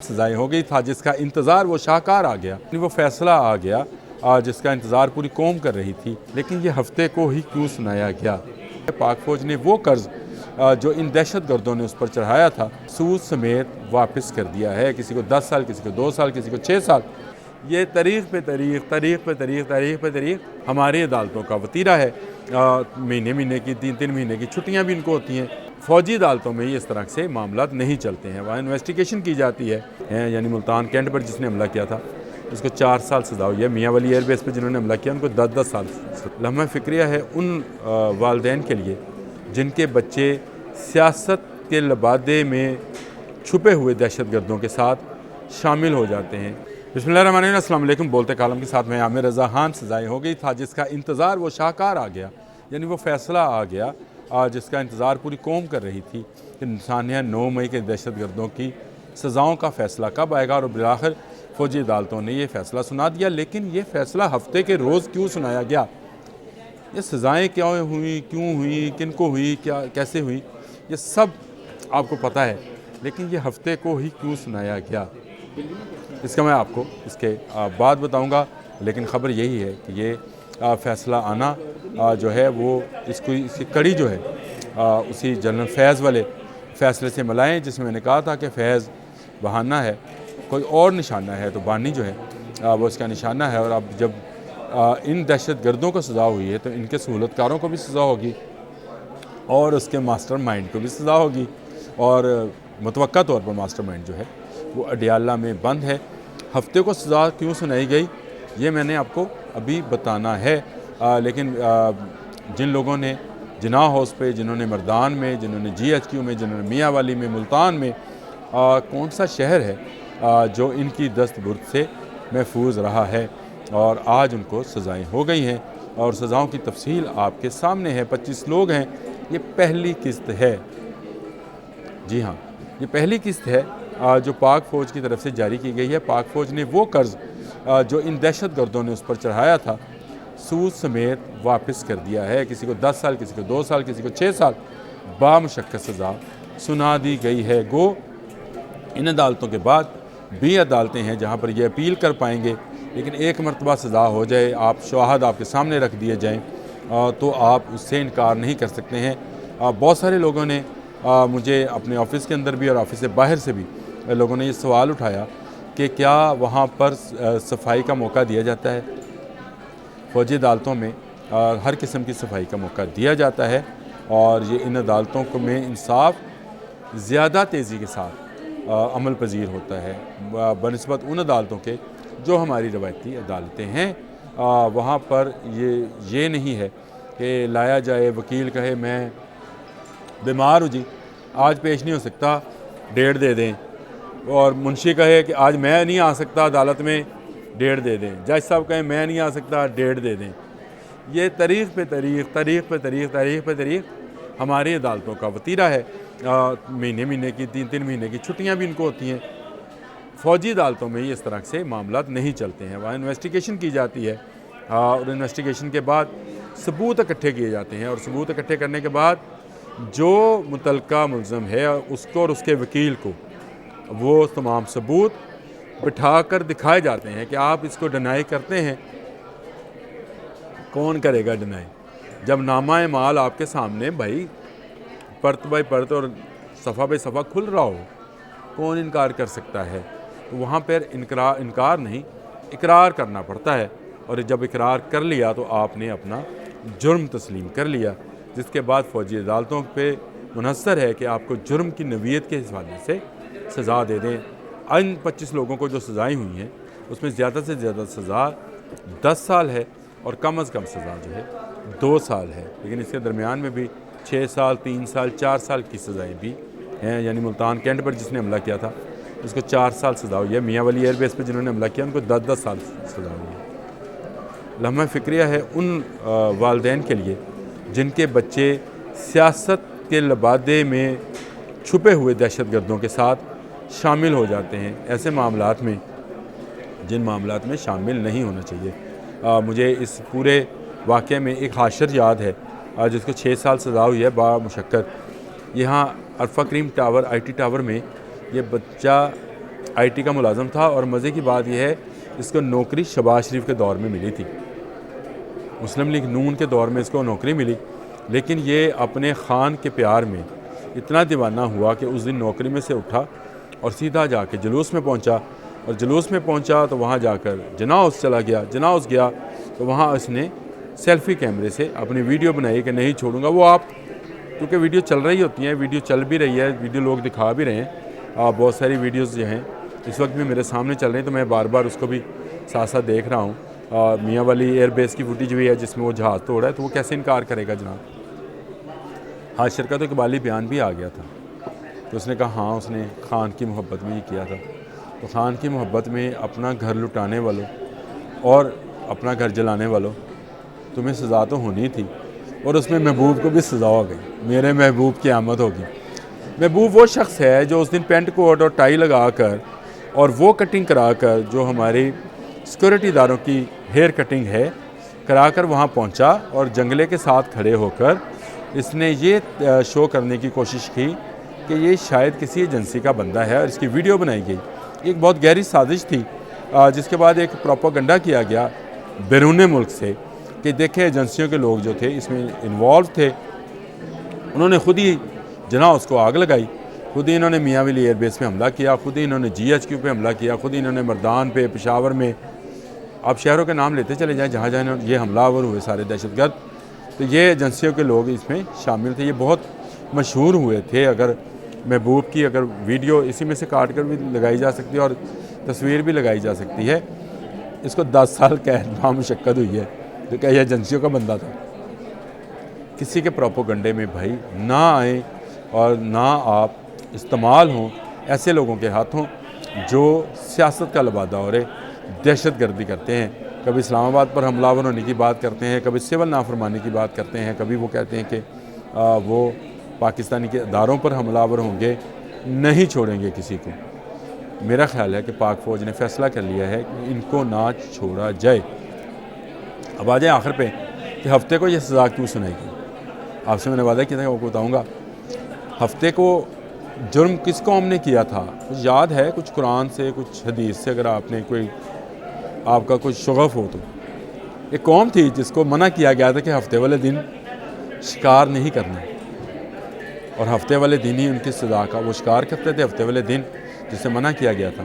सजाएं हो गई था जिसका इंतज़ार वो शाहकार आ गया, वो फ़ैसला आ गया जिसका इंतज़ार पूरी कौम कर रही थी, लेकिन ये हफ्ते को ही क्यों सुनाया गया। पाक फ़ौज ने वो कर्ज़ जो इन दहशत गर्दों ने उस पर चढ़ाया था सूद समेत वापस कर दिया है। किसी को 10 साल, किसी को 2 साल, किसी को 6 साल। ये तारीख़ पे तारीख़ हमारी अदालतों का वतीरा है। महीने महीने की 3-3 महीने की छुट्टियाँ भी इनको होती हैं। फ़ौजी अदालतों में इस तरह से मामलात नहीं चलते हैं, वहाँ इन्वेस्टिगेशन की जाती है। यानी मुल्तान कैंट पर जिसने हमला किया था उसको 4 साल सज़ा हुई है। मियाँ वाली एयरबेस पर जिन्होंने हमला किया उनको 10-10 साल। लम्हा फ़िक्रिया है उन वालदैन के लिए जिनके बच्चे सियासत के लबादे में छुपे हुए दहशत गर्दों के साथ शामिल हो जाते हैं। बिस्मिल्लाहिर्रहमानिर्रहीम, अस्सलाम वालेकुम। बोलते कालम के साथ मैं आमिर रज़ा खान। सजाएं हो गई था जिसका इंतज़ार वो शाहकार आ गया, यानी वो फ़ैसला आ गया जिसका इंतज़ार पूरी कौम कर रही थी कि इंसानियत 9 मई के दहशत गर्दों की सज़ाओं का फ़ैसला कब आएगा। और बिलाखिर फ़ौजी अदालतों ने ये फ़ैसला सुना दिया, लेकिन ये फ़ैसला हफ्ते के रोज़ क्यों सुनाया गया, ये सज़ाएँ क्या हुई, क्यों हुई, किन को हुई, क्या कैसे हुई, ये सब आपको पता है, लेकिन ये हफ्ते को ही क्यों सुनाया गया इसका मैं आपको इसके बाद बताऊंगा। लेकिन ख़बर यही है कि ये फ़ैसला आना जो है वो इसकी कड़ी जो है उसी जनरल फैज़ वाले फ़ैसले से मिलाएं, जिसमें मैंने कहा था कि फैज़ बहाना है, कोई और निशाना है तो बानी जो है वो इसका निशाना है। और अब जब इन दहशत गर्दों को सज़ा हुई है तो इनके सहूलतकारों को भी सज़ा होगी और उसके मास्टर माइंड को भी सज़ा होगी। और मुतवक्का तौर पर मास्टर माइंड जो है वो अडियाला में बंद है। हफ्ते को सज़ा क्यों सुनाई गई ये मैंने आपको अभी बताना है। लेकिन जिन लोगों ने जिना हाउस पे, जिन्होंने मर्दान में, जिन्होंने GHQ में, जिन्होंने मियाँ वाली में, मुल्तान में, कौन सा शहर है जो इनकी दस्तबुर्द से महफूज रहा है और आज उनको सज़ाएँ हो गई हैं और सज़ाओं की तफसील आपके सामने है। 25 लोग हैं, ये पहली किस्त है। जी हाँ, ये पहली किस्त है जो पाक फ़ौज की तरफ से जारी की गई है। पाक फ़ौज ने वो कर्ज़ जो इन दहशत गर्दों ने उस पर चढ़ाया था सूद समेत वापस कर दिया है। किसी को 10 साल, किसी को 2 साल, किसी को 6 साल बामुशक्कत सज़ा सुना दी गई है। गो इन अदालतों के बाद भी अदालतें हैं जहाँ पर ये अपील कर पाएंगे, लेकिन एक मरतबा सज़ा हो जाए, आप शवाहद आपके सामने रख दिए जाएँ तो आप उससे इनकार नहीं कर सकते हैं। बहुत सारे लोगों ने मुझे अपने ऑफ़िस के अंदर भी और ऑफ़िस से बाहर से भी लोगों ने ये सवाल उठाया कि क्या वहाँ पर सफाई का मौका दिया जाता है। फ़ौजी अदालतों में हर किस्म की सफाई का मौका दिया जाता है और ये इन अदालतों को में इंसाफ ज़्यादा तेज़ी के साथ अमल पजीर होता है बनिस्बत उन अदालतों के जो हमारी रवायती अदालतें हैं। वहाँ पर ये नहीं है कि लाया जाए, वकील कहे मैं बीमार हूँ जी, आज पेश नहीं हो सकता, डेट दे दें, और मुंशी कहे कि आज मैं नहीं आ सकता अदालत में, डेट दे दें। जज साहब कहें मैं नहीं आ सकता, डेट दे दें। ये तारीख़ पे तारीख़ हमारी अदालतों का वतीरा है। महीने महीने की 3-3 महीने की छुट्टियाँ भी इनको होती हैं। फ़ौजी अदालतों में इस तरह से मामलात नहीं चलते हैं, वहाँ इन्वेस्टिगेशन की जाती है और इन्वेस्टिगेशन के बाद सबूत इकट्ठे किए जाते हैं और सबूत इकट्ठे करने के बाद जो मुतलका मुल्ज़म है उसको और उसके वकील को वो तमाम सबूत बिठा कर दिखाए जाते हैं कि आप इसको डिनाई करते हैं। कौन करेगा डिनाई जब नामा माल आपके सामने भाई परत बाई परत और सफ़ा बाई सफ़ा खुल रहा हो, कौन इनकार कर सकता है। तो वहाँ पर इनकार नहीं, इकरार करना पड़ता है और जब इकरार कर लिया तो आपने अपना जुर्म तस्लीम कर लिया, जिसके बाद फ़ौजी अदालतों पे मुनहसर है कि आपको जुर्म की नवीयत के हवाले से सज़ा दे दें। इन 25 लोगों को जो सज़ाएँ हुई हैं उसमें ज़्यादा से ज़्यादा सज़ा 10 साल है और कम अज़ कम सज़ा जो है 2 साल है, लेकिन इसके दरमियान में भी 6 साल, 3 साल, 4 साल की सज़ाएँ भी हैं। यानी मुल्तान कैंट पर जिसने हमला किया था उसको 4 साल सज़ा हुई है। मियाँ वाली एयरबेस पर जिन्होंने हमला किया उनको 10-10 साल सज़ा हुई है। लम्हा फ़िक्रिया है उन वालदैन के लिए जिनके बच्चे सियासत के लबादे में छुपे हुए दहशत गर्दों के साथ शामिल हो जाते हैं, ऐसे मामलात में जिन मामलात में शामिल नहीं होना चाहिए। मुझे इस पूरे वाक़े में एक हाशर याद है जिसको 6 साल सज़ा हुई है बामुशक्कत। यहाँ अरफा करीम टावर IT टावर में ये बच्चा IT کا ملازم تھا، اور مزے کی بات یہ ہے اس کو نوکری شہباز شریف کے دور میں ملی تھی، مسلم لیگ نون کے دور میں اس کو نوکری ملی، لیکن یہ اپنے خان کے پیار میں اتنا دیوانہ ہوا کہ اس دن نوکری میں سے اٹھا اور سیدھا جا کے جلوس میں پہنچا، اور جلوس میں پہنچا تو وہاں جا کر جناح ہاؤس چلا گیا، جناح ہاؤس گیا تو وہاں اس نے سیلفی کیمرے سے اپنی ویڈیو بنائی کہ نہیں چھوڑوں گا۔ وہ آپ کیونکہ ویڈیو چل رہی ہوتی ہیں، ویڈیو چل بھی رہی ہے، ویڈیو لوگ دکھا بھی رہے ہیں، بہت ساری ویڈیوز جو ہیں اس وقت بھی میرے سامنے چل رہی ہیں، تو میں بار بار اس کو بھی ساتھ ساتھ دیکھ رہا ہوں۔ میاں والی ایئر بیس کی فوٹیج بھی ہے جس میں وہ جہاز توڑا ہے، تو وہ کیسے انکار کرے گا جناب؟ ہاں، شرکت اقبالی بیان بھی آ گیا تھا، تو اس نے کہا ہاں اس نے خان کی محبت میں یہ کیا تھا۔ تو خان کی محبت میں اپنا گھر لٹانے والوں اور اپنا گھر جلانے والوں، تمہیں سزا تو ہونی تھی، اور اس میں محبوب کو بھی سزا ہو گئی، میرے محبوب کی آمد ہوگی۔ محبوب وہ شخص ہے جو اس دن پینٹ کوٹ اور ٹائی لگا کر اور وہ کٹنگ کرا کر جو ہماری سیکورٹی داروں کی ہیئر کٹنگ ہے کرا کر وہاں پہنچا، اور جنگلے کے ساتھ کھڑے ہو کر اس نے یہ شو کرنے کی کوشش کی کہ یہ شاید کسی ایجنسی کا بندہ ہے، اور اس کی ویڈیو بنائی گئی۔ ایک بہت گہری سازش تھی، جس کے بعد ایک پروپیگنڈا کیا گیا بیرون ملک سے کہ دیکھیں ایجنسیوں کے لوگ جو تھے اس میں انوالو تھے، انہوں نے خود ہی جناح اس کو آگ لگائی، خود ہی انہوں نے میاں ولی ایئر بیس پہ حملہ کیا، خود ہی انہوں نے GHQ پہ حملہ کیا، خود ہی انہوں نے مردان پہ، پشاور میں، آپ شہروں کے نام لیتے چلے جائیں جہاں جہاں یہ حملہ آور ہوئے سارے دہشت گرد، تو یہ ایجنسیوں کے لوگ اس میں شامل تھے، یہ بہت مشہور ہوئے تھے۔ اگر محبوب کی اگر ویڈیو اسی میں سے کاٹ کر بھی لگائی جا سکتی ہے اور تصویر بھی لگائی جا سکتی ہے، اس کو 10 سال قید مشقت ہوئی ہے، جو کہ یہ ایجنسیوں کا بندہ تھا۔ کسی کے پروپیگنڈے میں بھائی نہ آئیں اور نہ آپ استعمال ہوں ایسے لوگوں کے ہاتھوں جو سیاست کا لبادہ اور دہشت گردی کرتے ہیں، کبھی اسلام آباد پر حملہ آور ہونے کی بات کرتے ہیں، کبھی سول نافرمانی کی بات کرتے ہیں، کبھی وہ کہتے ہیں کہ وہ پاکستانی کے اداروں پر حملہ آور ہوں گے، نہیں چھوڑیں گے کسی کو۔ میرا خیال ہے کہ پاک فوج نے فیصلہ کر لیا ہے کہ ان کو نہ چھوڑا جائے۔ اب آ جائیں آخر پہ کہ ہفتے کو یہ سزا کیوں سنائے گی۔ آپ سے میں نے وعدہ کیا تھا کہ آپ کو بتاؤں گا ہفتے کو جرم کس قوم نے کیا تھا، کچھ یاد ہے، کچھ قرآن سے، کچھ حدیث سے، اگر آپ نے کوئی آپ کا کچھ شغف ہو تو۔ ایک قوم تھی جس کو منع کیا گیا تھا کہ ہفتے والے دن شکار نہیں کرنا، اور ہفتے والے دن ہی ان کی سزا کا وہ شکار کرتے تھے ہفتے والے دن، جسے منع کیا گیا تھا،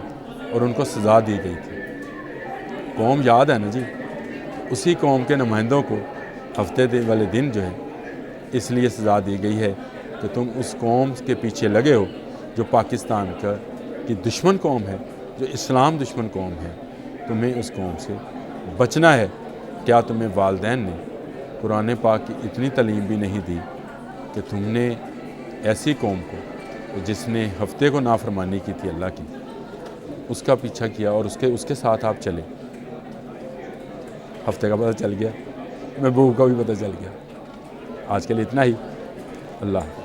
اور ان کو سزا دی گئی تھی۔ قوم یاد ہے نا جی، اسی قوم کے نمائندوں کو ہفتے والے دن جو ہے اس لیے سزا دی گئی ہے کہ تم اس قوم کے پیچھے لگے ہو جو پاکستان کی دشمن قوم ہے، جو اسلام دشمن قوم ہے، تمہیں اس قوم سے بچنا ہے۔ کیا تمہیں والدین نے قرآن پاک کی اتنی تعلیم بھی نہیں دی کہ تم نے ایسی قوم کو جس نے ہفتے کو نافرمانی کی تھی اللہ کی، اس کا پیچھا کیا اور اس کے ساتھ آپ چلے؟ ہفتے کا پتہ چل گیا، محبوب کا بھی پتہ چل گیا۔ آج کے لیے اتنا ہی، اللہ